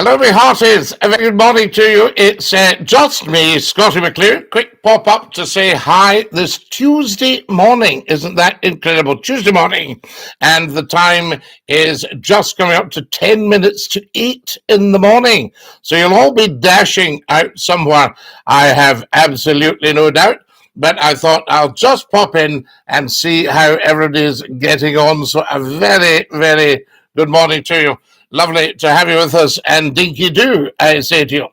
Hello, my hearties. A very good morning to you. It's just me, Scottie McCLUE. Quick pop-up to say hi this Tuesday morning. Isn't that incredible? Tuesday morning. And the time is just coming up to 10 minutes to 8 in the morning. So you'll all be dashing out somewhere, I have absolutely no doubt. But I thought I'll just pop in and see how everybody's getting on. So a very, very good morning to you. Lovely to have you with us, and dinky-doo, I say to you.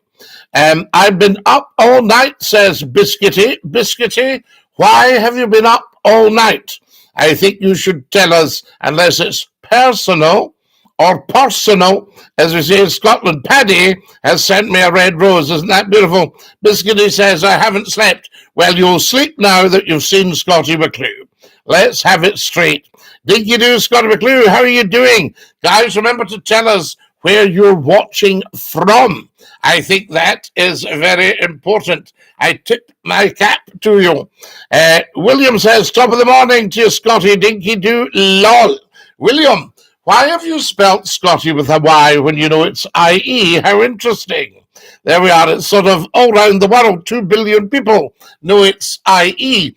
I've been up all night, says Biscuity. Biscuity, why have you been up all night? I think you should tell us, unless it's personal or personal, as we say in Scotland. Paddy has sent me a red rose. Isn't that beautiful? Biscuity says, I haven't slept. Well, you'll sleep now that you've seen Scottie McCLUE. Let's have it straight. Dinky-doo, Scottie McCLUE, how are you doing? Guys, remember to tell us where you're watching from. I think that is very important. I tip my cap to you. William says, top of the morning to you, Scottie. Dinky-doo, lol. William, why have you spelt Scottie with a Y when you know it's I-E? How interesting. There we are. It's sort of all around the world. 2 billion people know it's I-E.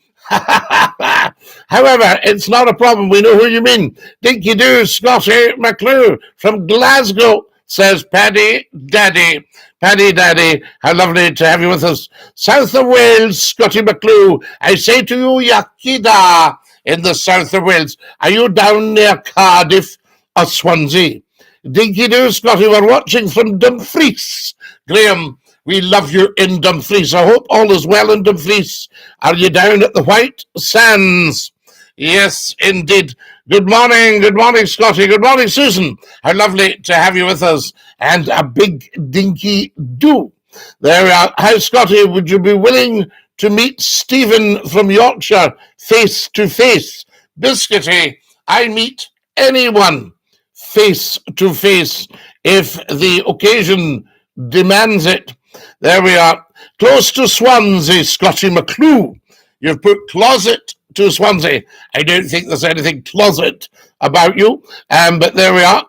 However, it's not a problem. We know who you mean. Dinky-doo, Scottie McCLUE from Glasgow, says Paddy Daddy. Paddy Daddy, how lovely to have you with us. South of Wales, Scottie McCLUE. I say to you, Yakida, in the south of Wales. Are you down near Cardiff or Swansea? Dinky-doo, Scottie, we're watching from Dumfries. Graham, we love you in Dumfries. I hope all is well in Dumfries. Are you down at the White Sands? Yes, indeed. Good morning, Scottie. Good morning, Susan. How lovely to have you with us. And a big dinky-doo. There we are. How, Scottie, would you be willing to meet Stephen from Yorkshire face to face? Biscuity, I meet anyone face to face if the occasion demands it. There we are. Close to Swansea, Scottie McCLUE. You've put closet to Swansea. I don't think there's anything closet about you. But there we are.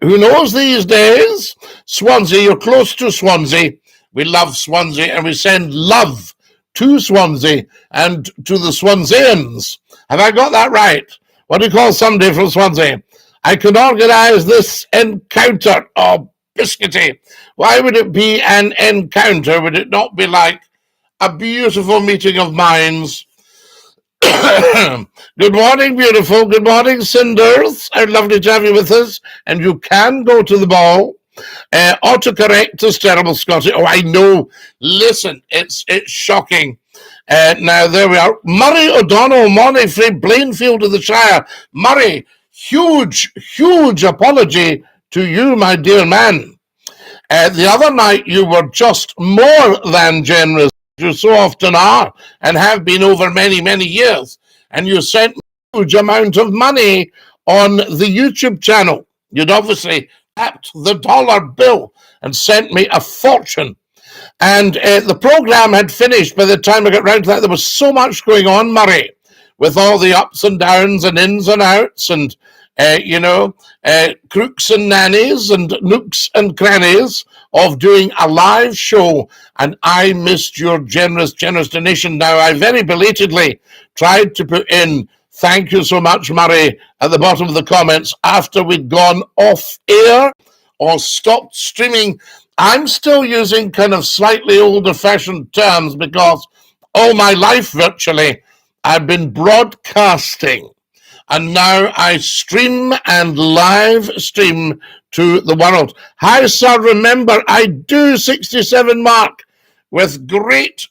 Who knows these days? Swansea, you're close to Swansea. We love Swansea and we send love to Swansea and to the Swanseans. Have I got that right? What do you call somebody from Swansea? I can organise this encounter. Oh, Biscuity. Why would it be an encounter? Would it not be like a beautiful meeting of minds? Good morning, beautiful. Good morning, Cinders. How lovely to have you with us. And you can go to the ball. Autocorrect is terrible, Scottie. Oh, I know. Listen, it's shocking. Now, there we are. Murray O'Donnell, morning from Blainfield of the Shire. Murray, huge apology to you, my dear man. The other night, you were just more than generous. You so often are and have been over many, many years. And you sent me a huge amount of money on the YouTube channel. You'd obviously tapped the dollar bill and sent me a fortune. And the program had finished by the time I got round to that. There was so much going on, Murray, with all the ups and downs and ins and outs and crooks and nannies and nooks and crannies of doing a live show, and I missed your generous donation. Now, I very belatedly tried to put in, thank you so much, Murray, at the bottom of the comments after we'd gone off air or stopped streaming. I'm still using kind of slightly older-fashioned terms because all my life, virtually, I've been broadcasting. And now I stream and live stream to the world. Hi, sir, remember, I do 67 mark with great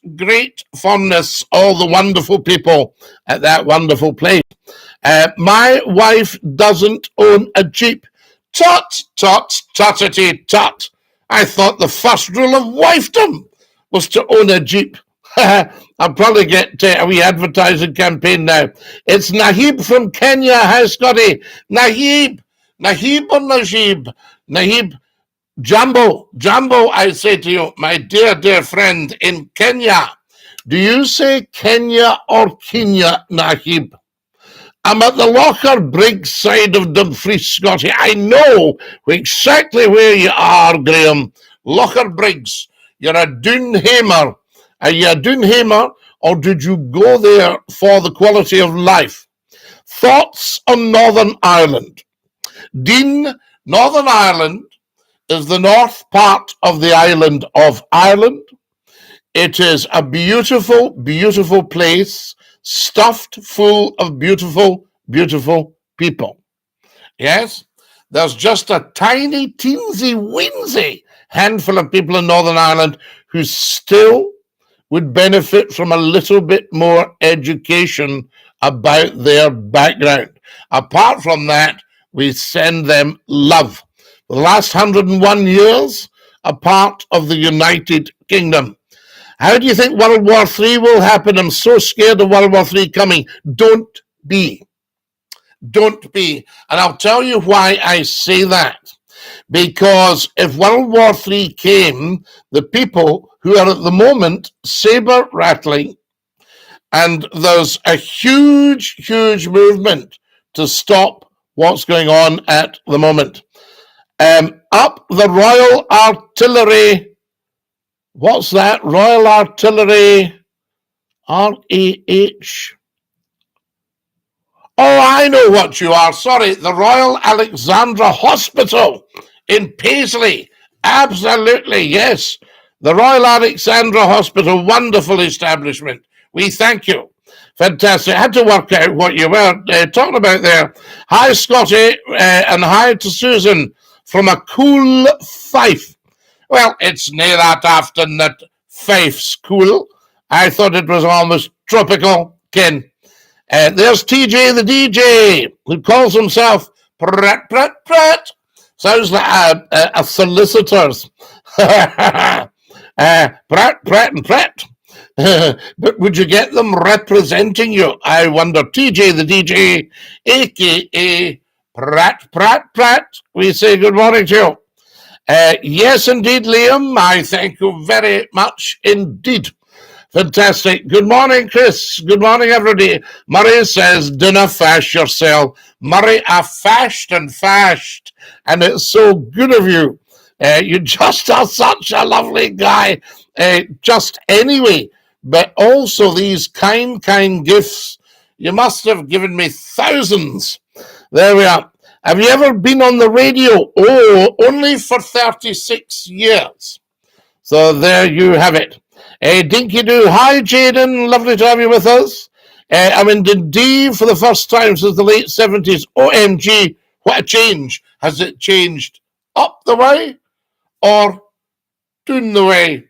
fondness, all the wonderful people at that wonderful place. My wife doesn't own a Jeep. Tut, tuttity, tut. I thought the first rule of wifedom was to own a Jeep. I'll probably get a wee advertising campaign now. It's Nahib from Kenya. Hi, Scottie. Nahib or Najib? Nahib. Jumbo, I say to you, my dear friend in Kenya. Do you say Kenya or Kenya, Nahib? I'm at the Locher Briggs side of Dumfries, Scotty. I know exactly where you are, Graham. Locher Briggs. You're a Doonhamer. Are you a Doonhamer, or did you go there for the quality of life? Thoughts on Northern Ireland. Dean, Northern Ireland is the north part of the island of Ireland. It is a beautiful, beautiful place, stuffed full of beautiful, beautiful people. Yes, there's just a tiny, teensy-weensy handful of people in Northern Ireland who still would benefit from a little bit more education about their background. Apart from that, we send them love. The last 101 years, a part of the United Kingdom. How do you think World War III will happen? I'm so scared of World War III coming. Don't be. Don't be. And I'll tell you why I say that. Because if World War III came, the people who are at the moment saber rattling, and there's a huge, huge movement to stop what's going on at the moment. Up the Royal Artillery. What's that? Royal Artillery, R-A-H. Oh, I know what you are. Sorry, the Royal Alexandra Hospital in Paisley. Absolutely, yes. The Royal Alexandra Hospital, wonderful establishment. We thank you. Fantastic. I had to work out what you were talking about there. Hi, Scotty, and hi to Susan from a cool Fife. Well, it's near that afternoon that Fife's cool. I thought it was almost tropical, Ken. There's TJ the DJ, who calls himself Prat Prat Prat. Sounds like a solicitor's. Prat Prat and Prat. But would you get them representing you? I wonder. TJ the DJ, a.k.a. Prat Prat Prat. We say good morning to you. Yes, indeed, Liam. I thank you very much indeed. Fantastic. Good morning, Chris. Good morning, everybody. Murray says, dinna fash yourself. Murray, I fashed and fashed, and it's so good of you. You just are such a lovely guy. Just anyway, but also these kind gifts. You must have given me thousands. There we are. Have you ever been on the radio? Oh, only for 36 years. So there you have it. DINKY-DOO. Hi, Jaden. Lovely to have you with us. I'm in Dundee for the first time since the late 70s. OMG, what a change. Has it changed up the way or down the way?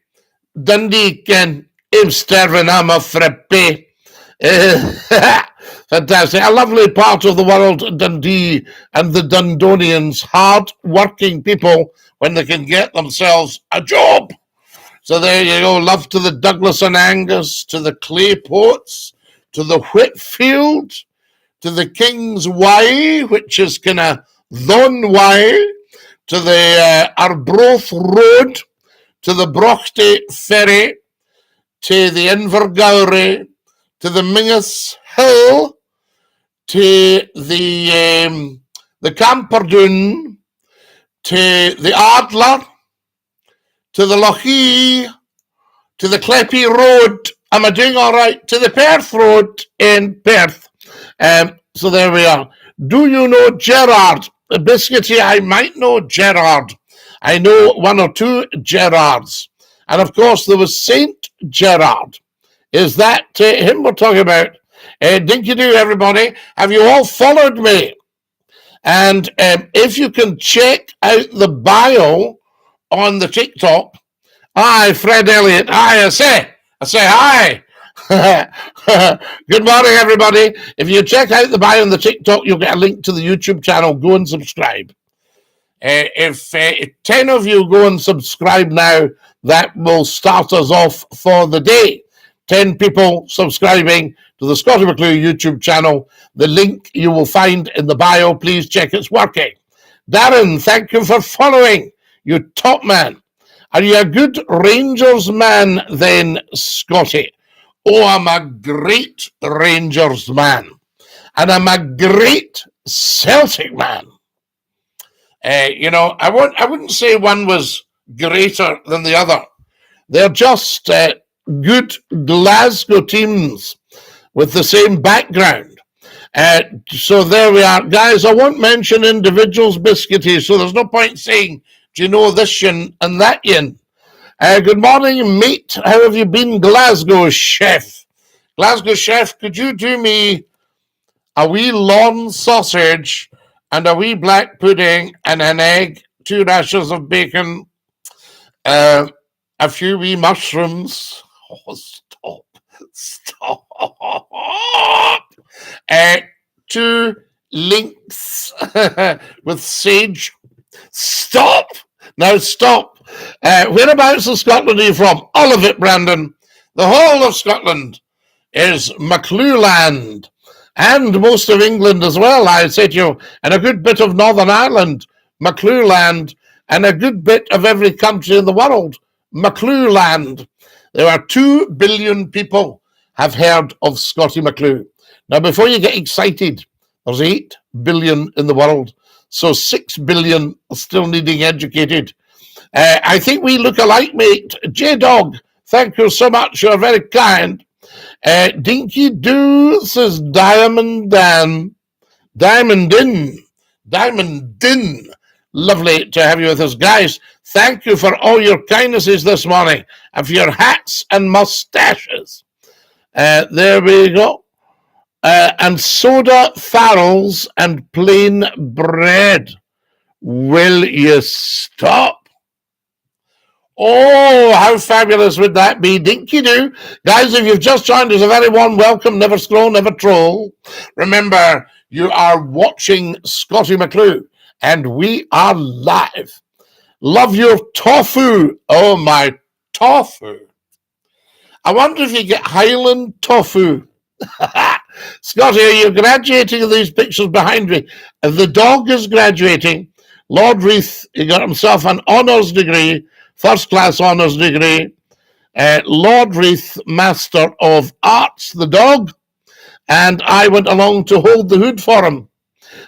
Dundee can Imstervin Amma Frippe. Fantastic. A lovely part of the world, Dundee, and the Dundonians, hard-working people when they can get themselves a job. So there you go. Love to the Douglas and Angus, to the Clayports, to the Whitfield, to the King's Wye, which is kind of Thon Wye, to the Arbroath Road, to the Brochty Ferry, to the Invergowrie, to the Mingus Hill, to the Camperdown, to the Ardler, to the Lochee, to the Cleppy Road. Am I doing all right? To the Perth Road in Perth. So there we are. Do you know Gerard? Biscuity, I might know Gerard. I know one or two Gerards. And of course, there was Saint Gerard. Is that him we're talking about? DINKY-DOO, everybody. Have you all followed me? And if you can check out the bio on the TikTok. Hi, Fred Elliott. Hi, I say hi. Good morning, everybody. If you check out the bio on the TikTok, you'll get a link to the YouTube channel. Go and subscribe. If 10 of you go and subscribe now, that will start us off for the day. 10 people subscribing to the Scottie McClue YouTube channel. The link you will find in the bio. Please check it's working. Darren, thank you for following. You top man. Are you a good Rangers man then, Scotty? Oh, I'm a great Rangers man. and I'm a great Celtic man. I wouldn't say one was greater than the other. They're just good Glasgow teams with the same background. So there we are. Guys, I won't mention individuals, Biscuity, so there's no point saying, do you know this yin and that yin? Good morning, mate. How have you been, Glasgow chef? Glasgow chef, could you do me a wee lawn sausage and a wee black pudding and an egg, 2 rashers of bacon, a few wee mushrooms. Oh, stop. 2 links with sage. Stop. Now stop. Whereabouts in Scotland are you from? All of it, Brandon. The whole of Scotland is McCLUE land. And most of England as well, I say to you, and a good bit of Northern Ireland, McCLUE land, and a good bit of every country in the world, McCLUE land. There are 2 billion people have heard of Scottie McCLUE. Now, before you get excited, there's 8 billion in the world, so 6 billion are still needing educated. I think we look alike, mate. J-Dog, thank you so much. You're very kind. DINKY-DOO says Diamond Dan. Diamondin. Lovely to have you with us. Guys, thank you for all your kindnesses this morning and for your hats and mustaches. There we go. And soda farrels and plain bread. Will you stop? Oh, how fabulous would that be? Dinky-Doo. Guys, if you've just joined us, a very warm welcome. Never scroll, never troll. Remember, you are watching Scottie McCLUE, and we are live. Love your tofu. Oh, my tofu. I wonder if you get Highland tofu. Scottie, are you graduating in these pictures behind me? The dog is graduating. Lord Reith, he got himself an honours degree, first-class honours degree. Lord Reith, Master of Arts, the dog. And I went along to hold the hood for him.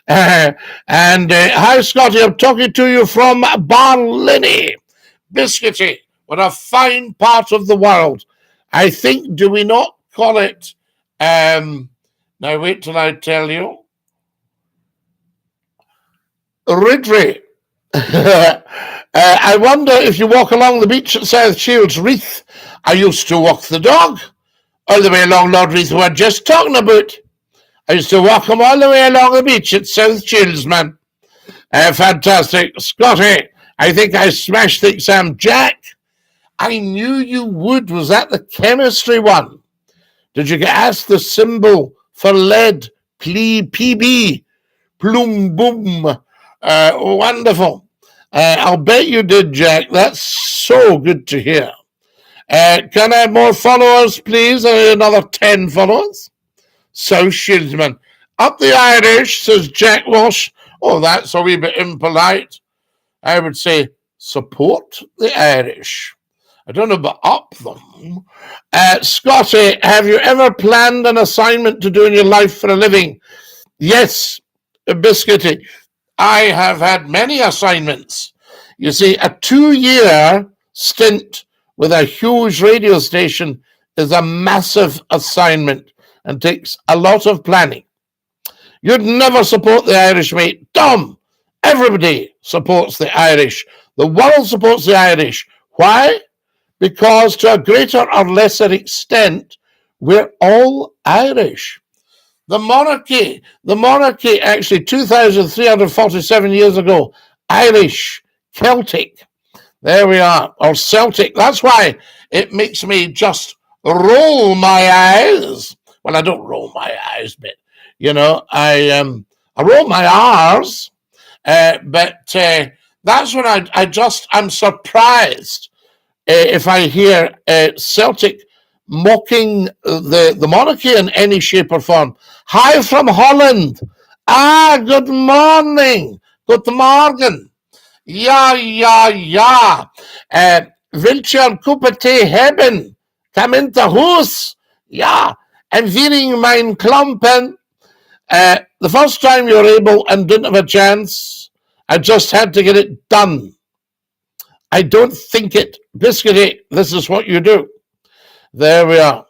Hi, Scottie, I'm talking to you from Barlinnie. Biscuity, what a fine part of the world. I think, do we not call it, now wait till I tell you, Ridley. I wonder if you walk along the beach at South Shields, Reith, I used to walk the dog all the way along Lord Reith, who I'm just talking about. I used to walk him all the way along the beach at South Shields, man. Fantastic. Scottie, I think I smashed the exam. Jack, I knew you would. Was that the chemistry one? Did you get asked the symbol for lead? PB. Plum boom. Wonderful. I'll bet you did, Jack. That's so good to hear. Can I have more followers, please? Another 10 followers. South Shieldsman. Up the Irish, says Jack Walsh. Oh, that's a wee bit impolite. I would say support the Irish. I don't know about up them. Scottie, have you ever planned an assignment to do in your life for a living? Yes, Biscuity. I have had many assignments. You see, a 2-year stint with a huge radio station is a massive assignment and takes a lot of planning. You'd never support the Irish, mate. Dumb. Everybody supports the Irish. The world supports the Irish. Why? Because to a greater or lesser extent, we're all Irish. The monarchy actually 2,347 years ago, Irish, Celtic, there we are, or Celtic. That's why it makes me just roll my eyes. Well, I don't roll my eyes, but, I roll my R's, but that's when I'm surprised if I hear Celtic mocking the monarchy in any shape or form. Hi from Holland. Good morning. Good morgen. Ja. Wilt je een koppie thee hebben? Kom in het huis. Ja. En viering mijn klampen. The first time you were able and didn't have a chance, I just had to get it done. I don't think it. Biscuity, this is what you do. There we are.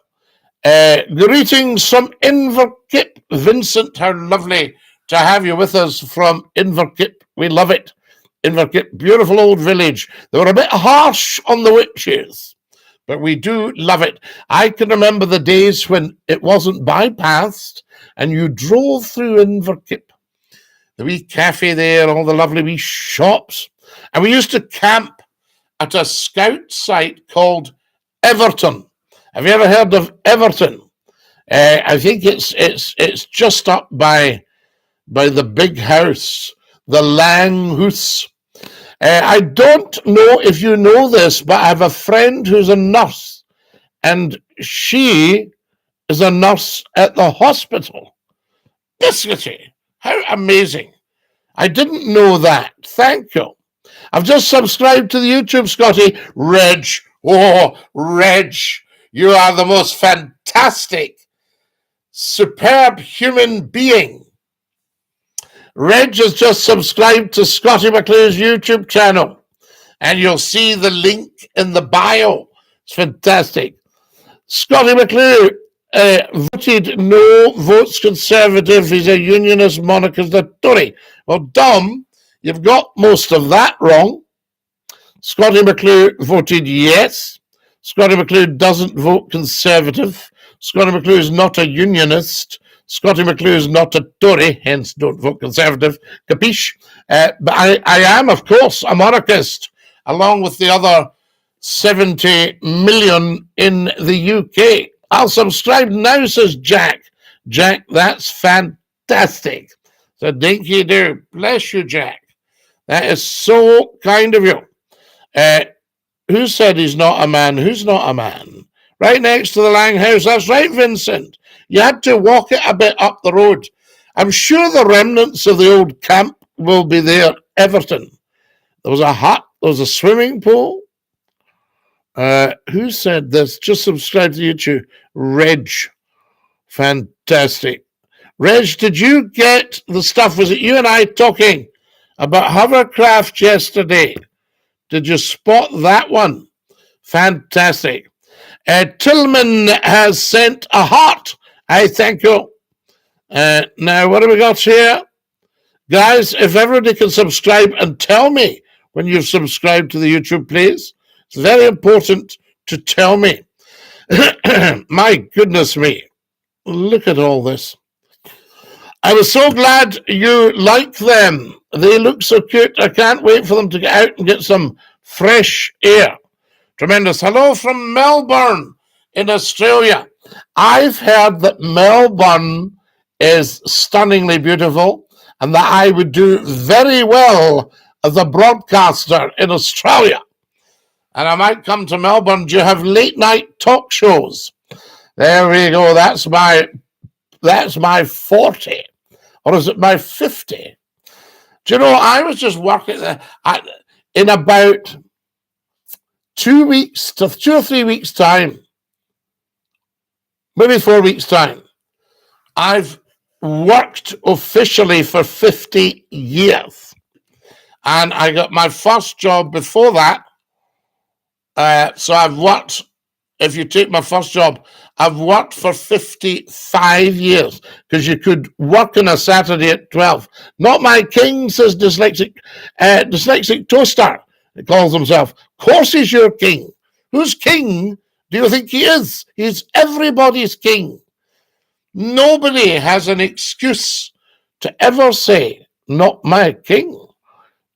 Greetings from Inverkip. Vincent, how lovely to have you with us from Inverkip. We love it. Inverkip, beautiful old village. They were a bit harsh on the witches, but we do love it. I can remember the days when it wasn't bypassed and you drove through Inverkip. The wee cafe there, all the lovely wee shops. And we used to camp at a scout site called Everton. Have you ever heard of Everton? I think it's just up by the big house, the Lang House. I don't know if you know this, but I have a friend who's a nurse, and she is a nurse at the hospital. Biscuity, how amazing. I didn't know that. Thank you. I've just subscribed to the YouTube, Scotty. Reg, oh, Reg, you are the most fantastic, superb human being. Reg has just subscribed to Scotty McCLUE's YouTube channel, and you'll see the link in the bio. It's fantastic. Scotty McCLUE voted no, votes Conservative. He's a unionist, monarchist, a Tory. Well, Dom, you've got most of that wrong. Scotty McCLUE voted yes. Scotty McCLUE doesn't vote Conservative. Scotty McCLUE is not a unionist. Scotty McCLUE is not a Tory, hence don't vote Conservative. Capiche? But I am, of course, a monarchist, along with the other 70 million in the UK. I'll subscribe now, says Jack. Jack, that's fantastic. So Dinky-Doo, bless you, Jack. That is so kind of you. Who said he's not a man? Who's not a man? Right next to the Lang House. That's right, Vincent. You had to walk it a bit up the road. I'm sure the remnants of the old camp will be there. Everton. There was a hut. There was a swimming pool. Who said this? Just subscribe to YouTube. Reg. Fantastic. Reg, did you get the stuff? Was it you and I talking about hovercraft yesterday? Did you spot that one? Fantastic. Tillman has sent a heart. I thank you. Now, what have we got here? Guys, if everybody can subscribe and tell me when you've subscribed to the YouTube, please. It's very important to tell me. My goodness me. Look at all this. I was so glad you like them. They look so cute. I can't wait for them to get out and get some fresh air. Tremendous. Hello from Melbourne in Australia. I've heard that Melbourne is stunningly beautiful and that I would do very well as a broadcaster in Australia. And I might come to Melbourne. Do you have late night talk shows? There we go. That's my 40. Or is it my 50? Do you know, I was just working there in about 2 weeks to 2 or 3 weeks' time, maybe 4 weeks' time. I've worked officially for 50 years. And I got my first job before that. So I've worked, if you take my first job, I've worked for 55 years because you could work on a Saturday at 12. Not my king, says dyslexic toaster. He calls himself. Of course he's your king. Whose king do you think he is? He's everybody's king. Nobody has an excuse to ever say, not my king.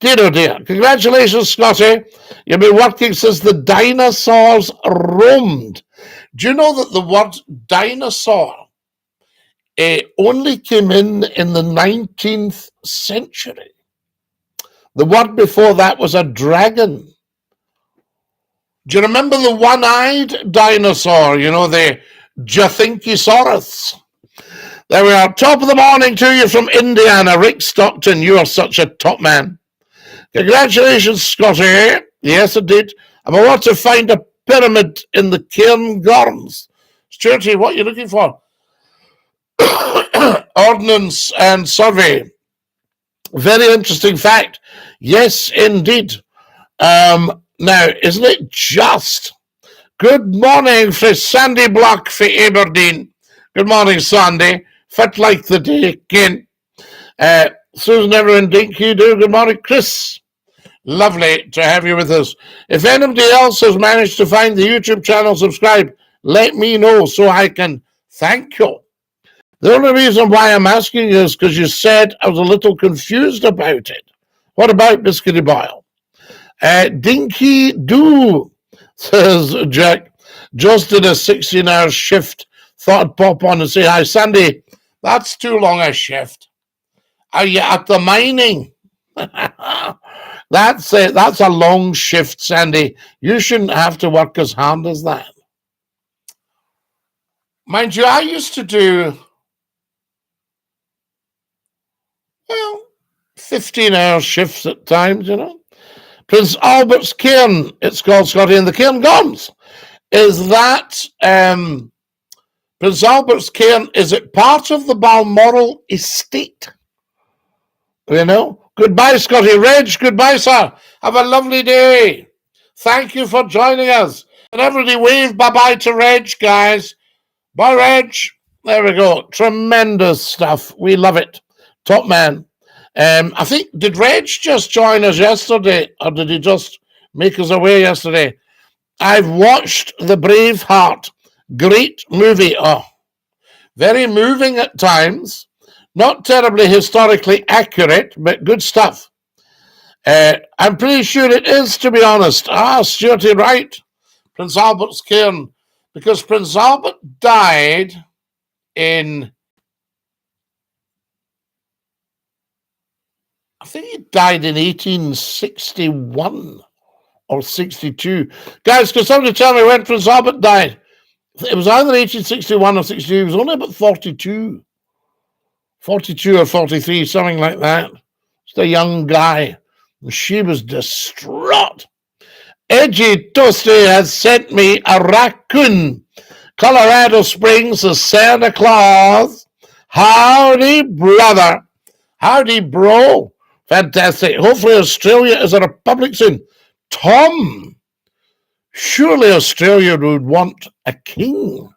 Dear oh dear. Congratulations, Scotty. You've been working since the dinosaurs roamed. Do you know that the word dinosaur only came in the 19th century? The word before that was a dragon. Do you remember the one-eyed dinosaur? You know, the Dinky-Saurus. There we are. Top of the morning to you from Indiana. Rick Stockton, you are such a top man. Congratulations, Scotty. Yes, indeed. I'm about to find a pyramid in the Cairngorms. Stuarty, what are you looking for? Ordnance and Survey. Very interesting fact. Yes, indeed. Now, isn't it just? Good morning for Sandy Block for Aberdeen. Good morning, Sandy. Fit like the day, Ken. Susan Everett, Dinky-Doo. Good morning, Chris. Lovely to have you with us. If anybody else has managed to find the YouTube channel, subscribe. Let me know so I can thank you. The only reason why I'm asking you is because you said I was a little confused about it. What about Biscuity Boyle? Dinky-Doo, says Jack. Just did a 16-hour shift. Thought I'd pop on and say hi. Sandy, that's too long a shift. Are you at the mining? That's a long shift, Sandy. You shouldn't have to work as hard as that. Mind you, I used to do, 15-hour shifts at times, Prince Albert's Cairn, it's called, Scotty, and the Cairn Gums. Is that Prince Albert's Cairn, is it part of the Balmoral estate? Goodbye, Scotty. Reg, goodbye, sir. Have a lovely day. Thank you for joining us. And everybody wave bye-bye to Reg, guys. Bye, Reg. There we go. Tremendous stuff. We love it. Top man. I think, did Reg just join us yesterday, or did he just make us away yesterday? I've watched The Braveheart. Great movie. Oh, very moving at times. Not terribly historically accurate, but good stuff. I'm pretty sure it is, to be honest. Stuarty, right. Prince Albert's Cairn. Because Prince Albert died in... I think he died in 1861 or 62. Guys, can somebody tell me when Prince Albert died? It was either 1861 or 62. He was only about 42. 42 or 43, something like that. Just a young guy. And she was distraught. Edgy Toasty has sent me a raccoon. Colorado Springs is Santa Claus. Howdy, brother. Howdy, bro. Fantastic. Hopefully Australia is a republic soon. Tom, surely Australia would want a king.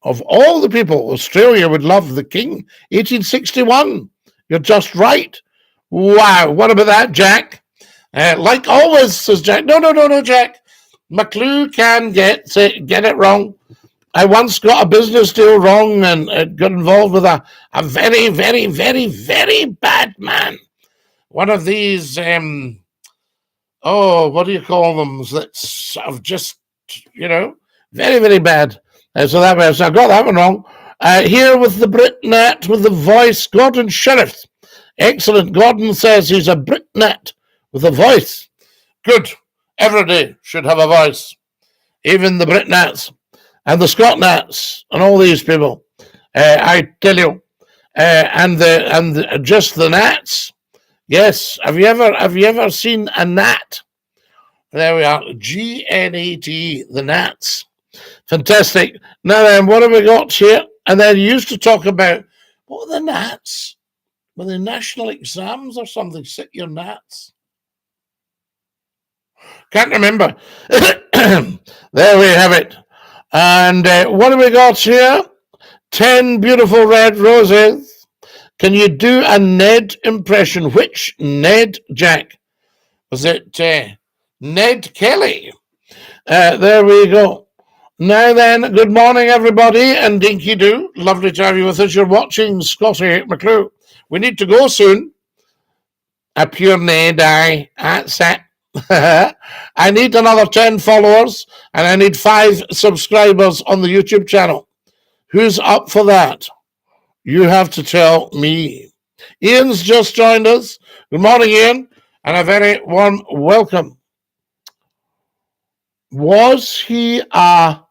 Of all the people, Australia would love the king. 1861. You're just right. Wow. What about that, Jack? Like always, says Jack. No, Jack. McCLUE can get it wrong. I once got a business deal wrong and got involved with a very, very, very, very bad man. One of these, what do you call them? That's sort of just, very, very bad. So I got that one wrong. Here with the Britnet, with the voice, Gordon Sheriff. Excellent. Gordon says he's a Britnet with a voice. Good. Everybody should have a voice. Even the Britnats and the Scottnats and all these people. I tell you. And just the Nats. Yes. Have you ever seen a Nat? There we are. GNAT, the Nats. Fantastic. Now then, what have we got here? And then you used to talk about, what were the Nats? Were they national exams or something? Sit your Nats. Can't remember. There we have it. And what have we got here? 10 beautiful red roses. Can you do a Ned impression? Which Ned, Jack? Was it Ned Kelly? There we go. Now then, good morning, everybody, and Dinky-Doo. Lovely to have you with us. You're watching Scotty McClue. We need to go soon. A pure Ned, that's it. I need another 10 followers, and I need 5 subscribers on the YouTube channel. Who's up for that? You have to tell me. Ian's just joined us. Good morning, Ian, and a very warm welcome. Was he a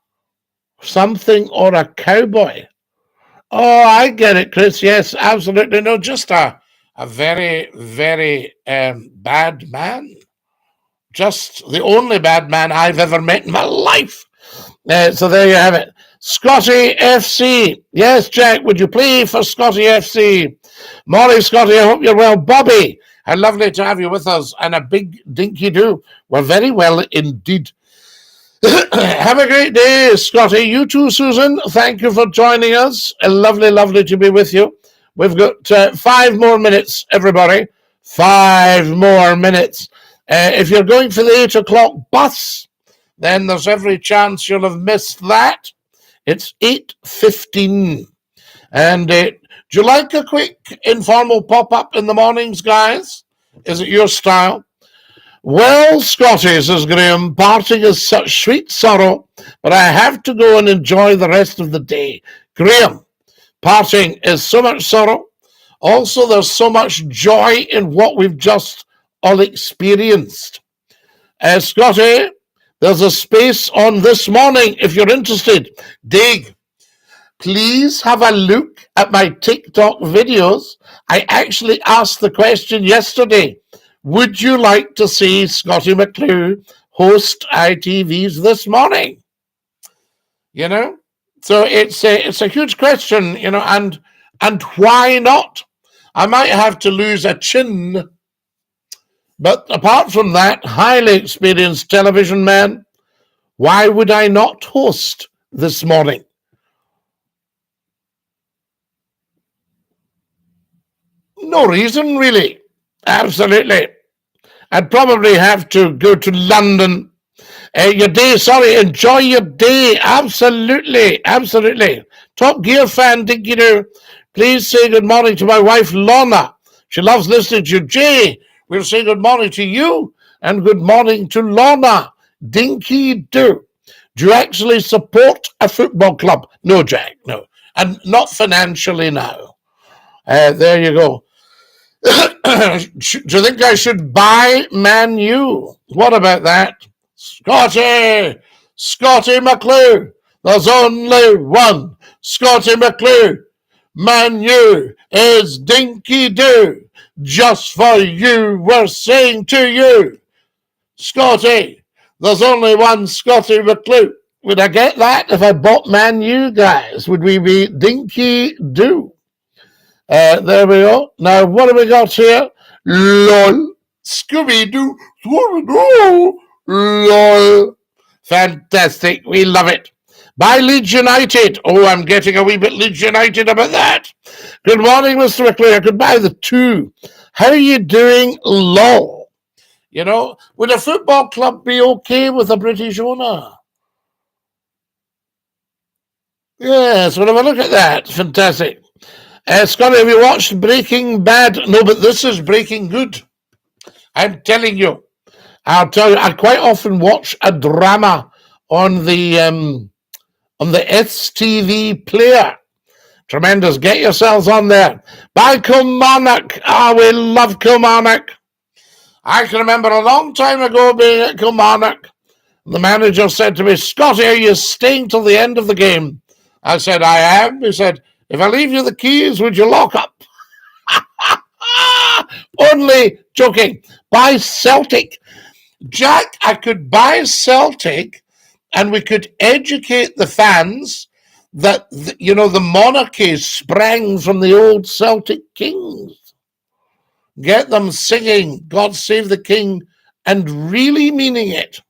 something or a cowboy? Oh, I get it, Chris. Yes, absolutely. No, just a very, very bad man. Just the only bad man I've ever met in my life. So there you have it. Scottie FC. Yes, Jack, would you play for Scottie FC? Morning, Scottie, I hope you're well. Bobby, how lovely to have you with us. And a big dinky-do. We're very well indeed. Have a great day, Scottie. You too, Susan. Thank you for joining us. Lovely, lovely to be with you. We've got 5 more minutes, everybody. 5 more minutes. If you're going for the 8 o'clock bus, then there's every chance you'll have missed that. It's 8:15. And do you like a quick informal pop-up in the mornings, guys? Is it your style? Well, Scottie, says Graham, parting is such sweet sorrow, but I have to go and enjoy the rest of the day. Graham, parting is so much sorrow. Also, there's so much joy in what we've just all experienced. Scottie, there's a space on this morning if you're interested. Dig, please have a look at my TikTok videos. I actually asked the question yesterday. Would you like to see Scottie McClue host ITVs this morning? You know, so it's a huge question, you know, and why not? I might have to lose a chin, but apart from that, highly experienced television man, why would I not host this morning? No reason, really. Absolutely. I'd probably have to go to London. Your day, sorry, enjoy your day. Absolutely, absolutely. Top Gear fan, DINKY-DOO. Please say good morning to my wife, Lorna. She loves listening to you. Jay, we'll say good morning to you and good morning to Lorna. DINKY-DOO. Do you actually support a football club? No, Jack, no. And not financially now. There you go. Do you think I should buy Man U? What about that? Scottie McClue. There's only one Scottie McClue. Man U is DINKY-DOO. Just for you, we're saying to you, Scottie, there's only one Scottie McClue. Would I get that if I bought Man U, guys? Would we be DINKY-DOO? There we go. Now, what have we got here? LOL. Scooby-Doo. Scooby-Doo. LOL. Fantastic. We love it. Bye, Leeds United. Oh, I'm getting a wee bit Leeds United about that. Good morning, Mr. McClure. I could buy the 2. How are you doing? LOL. You know, would a football club be okay with a British owner? Yes, we'll have a look at that. Fantastic. Scottie, have you watched Breaking Bad? No, but this is Breaking Good. I'm telling you. I'll tell you, I quite often watch a drama on the STV player. Tremendous. Get yourselves on there. Bye, Kilmarnock. We love Kilmarnock. I can remember a long time ago being at Kilmarnock. The manager said to me, Scottie, are you staying till the end of the game? I said, I am. He said, if I leave you the keys, would you lock up? Only joking. Buy Celtic. Jack, I could buy Celtic and we could educate the fans that, you know, the monarchy sprang from the old Celtic kings. Get them singing God Save the King and really meaning it.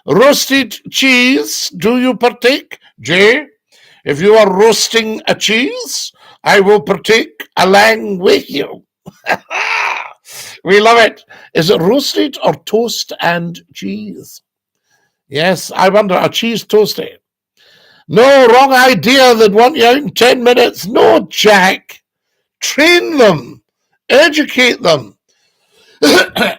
Roasted cheese, do you partake? Jay? If you are roasting a cheese, I will partake along with you. We love it. Is it roasted or toast and cheese? Yes, I wonder, a cheese toasty. No, wrong idea. They'd want you out in 10 minutes. No, Jack. Train them. Educate them.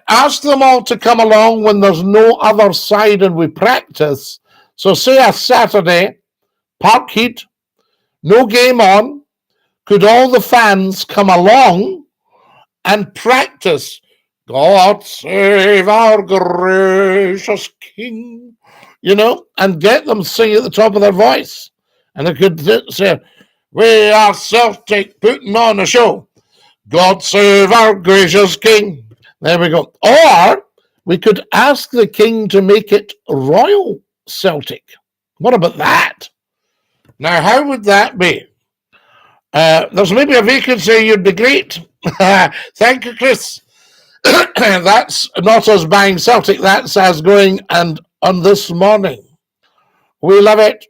Ask them all to come along when there's no other side and we practice. So say a Saturday, park heat, no game on. Could all the fans come along and practice God Save Our Gracious King, you know, and get them singing at the top of their voice. And they could say, we are Celtic putting on a show. God Save Our Gracious King. There we go. Or we could ask the king to make it Royal Celtic. What about that? Now, how would that be? There's maybe a vacancy. You'd be great. Thank you, Chris. That's not us buying Celtic. That's us going and on this morning. We love it.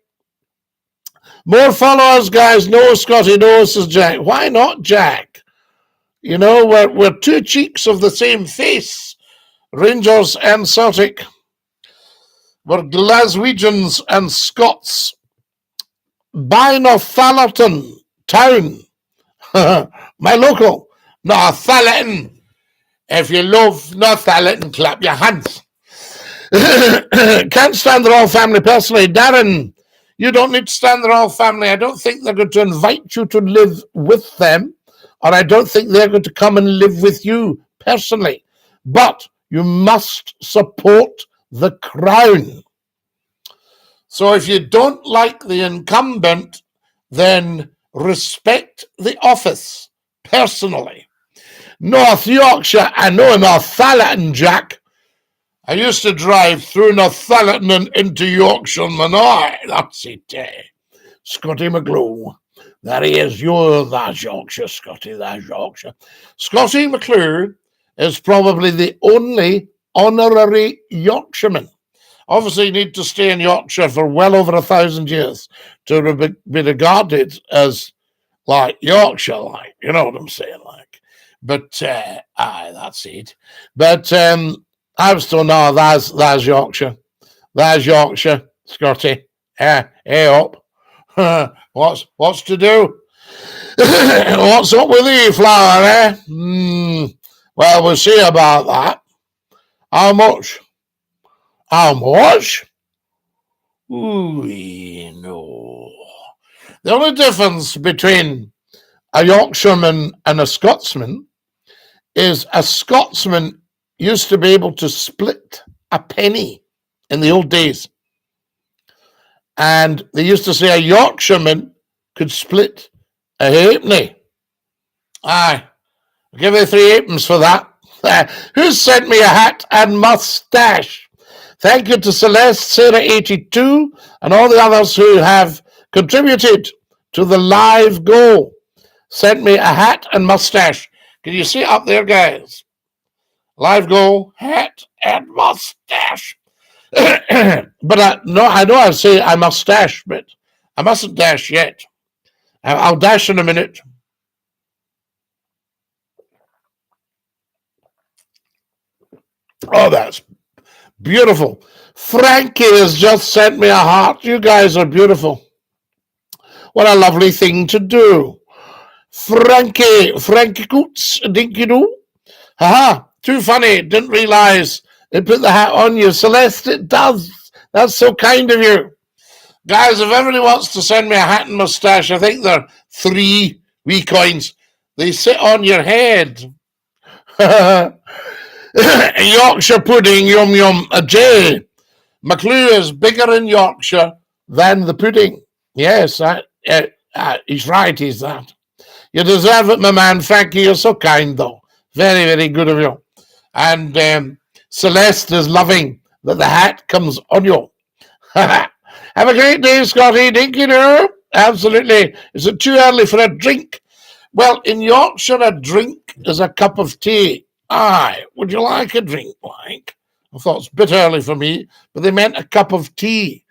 More followers, guys. No, Scotty, no, says Jack. Why not, Jack? You know, we're two cheeks of the same face. Rangers and Celtic. We're Glaswegians and Scots. By Northallerton town. My local. Northallerton. If you love Northallerton, clap your hands. Can't stand the Royal Family personally. Darren, you don't need to stand the Royal Family. I don't think they're going to invite you to live with them, or I don't think they're going to come and live with you personally. But you must support the Crown. So if you don't like the incumbent, then respect the office personally. North Yorkshire, I know Northallerton, Jack. I used to drive through Northallerton and into Yorkshire, and that's it. Scotty McClue. There he is. That's Yorkshire, Scotty, that's Yorkshire. Scotty McClue is probably the only honorary Yorkshireman. Obviously, you need to stay in Yorkshire for well over 1,000 years to be regarded as like Yorkshire, like, you know what I'm saying, like. But that's it. But I was told, no, that's Yorkshire. That's Yorkshire, Scotty. Hey up. What's to do? What's up with you, flower, eh? Well, we'll see about that. How much? How much? Ooh, no. The only difference between a Yorkshireman and a Scotsman is a Scotsman used to be able to split a penny in the old days. And they used to say a Yorkshireman could split a halfpenny. Aye, I'll give you 3 halfpence for that. Who sent me a hat and mustache? Thank you to Celeste, Sarah82, and all the others who have contributed to the live goal. Sent me a hat and mustache. Can you see it up there, guys? Live goal, hat and mustache. But I know I say I must dash, but I mustn't dash yet. I'll dash in a minute. Oh, that's beautiful. Frankie has just sent me a heart. You guys are beautiful. What a lovely thing to do. Frankie Coots, DINKY-DOO. Haha, too funny. Didn't realize it put the hat on you. Celeste, it does. That's so kind of you. Guys, if anybody wants to send me a hat and mustache, I think they're 3 wee coins. They sit on your head. Yorkshire pudding, yum yum. A J. McClue is bigger in Yorkshire than the pudding. Yes, he's right, he's that. You deserve it, my man. Frankie, you're so kind, though. Very, very good of you. And Celeste is loving that the hat comes on you. Have a great day, Scotty. DINKY-DOO. Absolutely. Is it too early for a drink? Well, in Yorkshire, a drink is a cup of tea. Aye, would you like a drink, like? I thought it's a bit early for me, but they meant a cup of tea.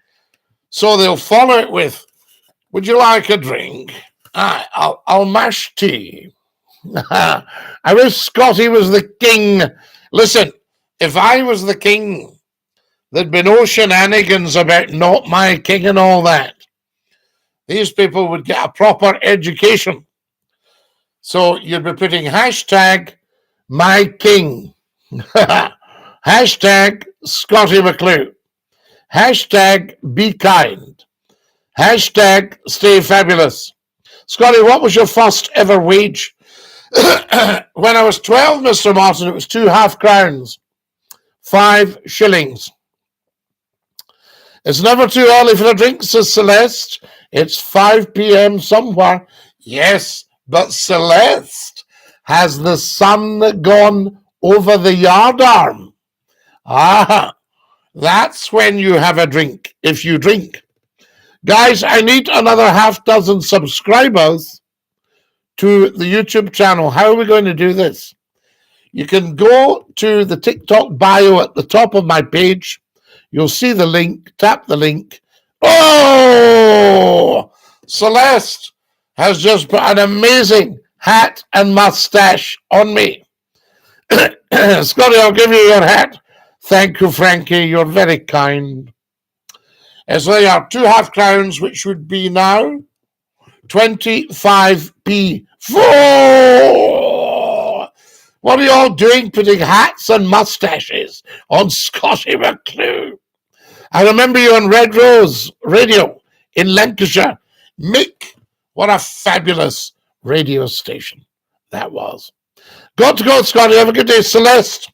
So they'll follow it with, would you like a drink? Aye, I'll mash tea. I wish Scotty was the king. Listen, if I was the king, there'd be no shenanigans about not my king and all that. These people would get a proper education. So you'd be putting hashtag my king. Hashtag Scotty McClue. Hashtag be kind. Hashtag stay fabulous. Scotty, what was your first ever wage? When I was 12, Mr. Martin, it was 2 half-crowns. 5 shillings. It's never too early for a drink, says Celeste. It's 5 p.m. somewhere. Yes, but Celeste, has the sun gone over the yardarm? Ah, that's when you have a drink, if you drink. Guys, I need another half dozen subscribers to the YouTube channel. How are we going to do this? You can go to the TikTok bio at the top of my page. You'll see the link. Tap the link. Oh! Celeste has just put an amazing hat and mustache on me. Scotty, I'll give you your hat. Thank you, Frankie. You're very kind. As they are 2 half crowns, which would be now 25p. 4! What are you all doing putting hats and mustaches on Scotty McClue? I remember you on Red Rose Radio in Lancashire. Mick, what a fabulous radio station that was. Got to go, Scotty. Have a good day. Celeste,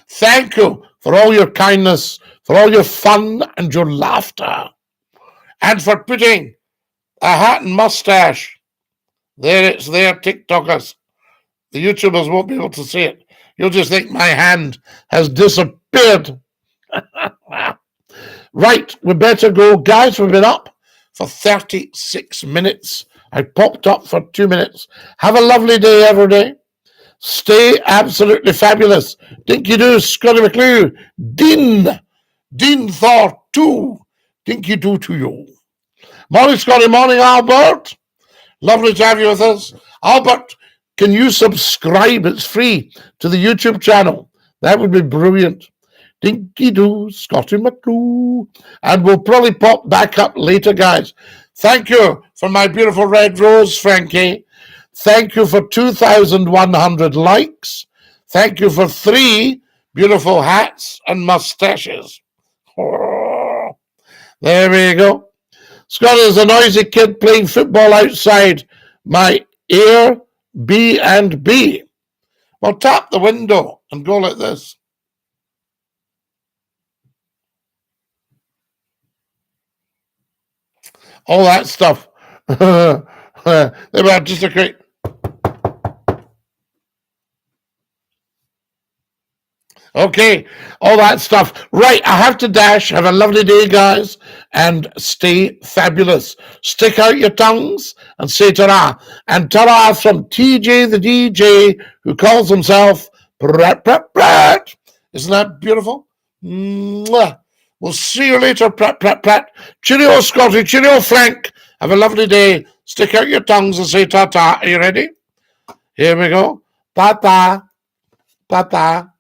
thank you for all your kindness, for all your fun and your laughter, and for putting a hat and mustache. There it's there, TikTokers. The YouTubers won't be able to see it. You'll just think my hand has disappeared. Right, we better go. Guys, we've been up for 36 minutes. I popped up for 2 minutes. Have a lovely day, every day. Stay absolutely fabulous. Dinky-Doo, Scotty McClue, Dean Thor 2, Dinky-Doo to you. Morning, Scotty. Morning, Albert. Lovely to have you with us. Albert, can you subscribe? It's free to the YouTube channel. That would be brilliant. Dinky-Doo, Scotty McClue. And we'll probably pop back up later, guys. Thank you for my beautiful red rose, Frankie. Thank you for 2,100 likes. Thank you for 3 beautiful hats and mustaches. Oh, there we go. Scott is a noisy kid playing football outside my Airbnb. Well, tap the window and go like this. All that stuff. They were just a great... Okay, all that stuff. Right, I have to dash. Have a lovely day, guys, and stay fabulous. Stick out your tongues and say ta-ra. And ta-ra from TJ the DJ, who calls himself Prat Prat Prat. Isn't that beautiful? Mwah. We'll see you later, Prat Prat Prat. Cheerio, Scotty. Cheerio, Frank. Have a lovely day. Stick out your tongues and say ta-ta. Are you ready? Here we go. Ta-ta. Ta-ta.